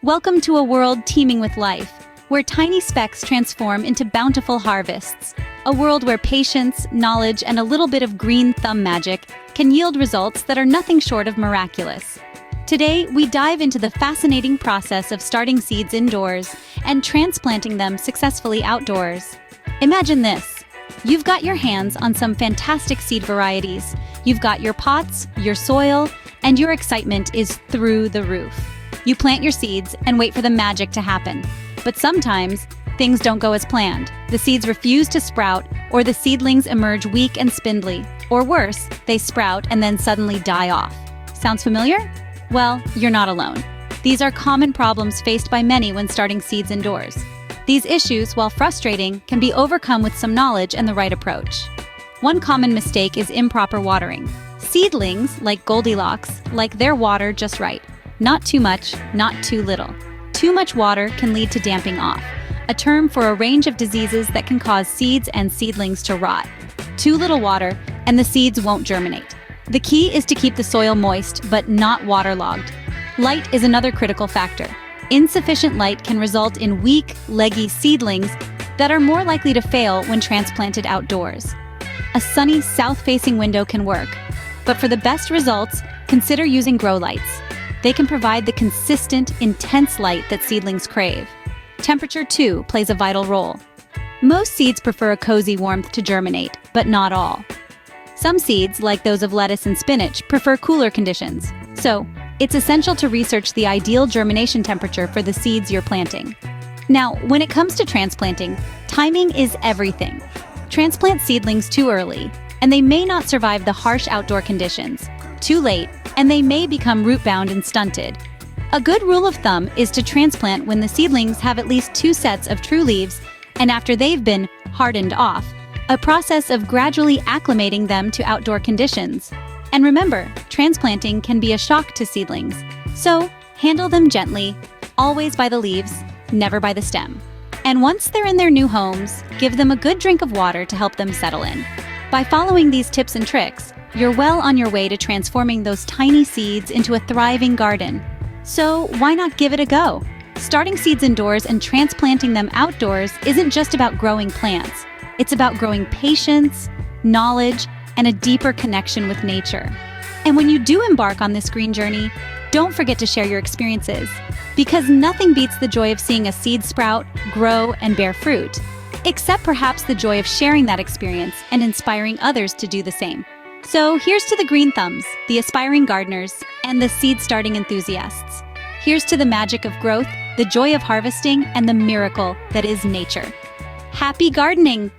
Welcome to a world teeming with life, where tiny specks transform into bountiful harvests. A world where patience, knowledge, and a little bit of green thumb magic can yield results that are nothing short of miraculous. Today, we dive into the fascinating process of starting seeds indoors and transplanting them successfully outdoors. Imagine this. You've got your hands on some fantastic seed varieties. You've got your pots, your soil, and your excitement is through the roof. You plant your seeds and wait for the magic to happen. But sometimes, things don't go as planned. The seeds refuse to sprout, or the seedlings emerge weak and spindly. Or worse, they sprout and then suddenly die off. Sounds familiar? Well, you're not alone. These are common problems faced by many when starting seeds indoors. These issues, while frustrating, can be overcome with some knowledge and the right approach. One common mistake is improper watering. Seedlings, like Goldilocks, like their water just right. Not too much, not too little. Too much water can lead to damping off, a term for a range of diseases that can cause seeds and seedlings to rot. Too little water, and the seeds won't germinate. The key is to keep the soil moist, but not waterlogged. Light is another critical factor. Insufficient light can result in weak, leggy seedlings that are more likely to fail when transplanted outdoors. A sunny, south-facing window can work, but for the best results, consider using grow lights. They can provide the consistent, intense light that seedlings crave. Temperature, too, plays a vital role. Most seeds prefer a cozy warmth to germinate, but not all. Some seeds, like those of lettuce and spinach, prefer cooler conditions. So, it's essential to research the ideal germination temperature for the seeds you're planting. Now, when it comes to transplanting, timing is everything. Transplant seedlings too early, and they may not survive the harsh outdoor conditions. Too late, and they may become root-bound and stunted. A good rule of thumb is to transplant when the seedlings have at least 2 sets of true leaves and after they've been hardened off, a process of gradually acclimating them to outdoor conditions. And remember, transplanting can be a shock to seedlings, so handle them gently, always by the leaves, never by the stem. And once they're in their new homes, give them a good drink of water to help them settle in. By following these tips and tricks, you're well on your way to transforming those tiny seeds into a thriving garden. So why not give it a go? Starting seeds indoors and transplanting them outdoors isn't just about growing plants. It's about growing patience, knowledge, and a deeper connection with nature. And when you do embark on this green journey, don't forget to share your experiences, because nothing beats the joy of seeing a seed sprout, grow, and bear fruit, except perhaps the joy of sharing that experience and inspiring others to do the same. So here's to the green thumbs, the aspiring gardeners, and the seed-starting enthusiasts. Here's to the magic of growth, the joy of harvesting, and the miracle that is nature. Happy gardening!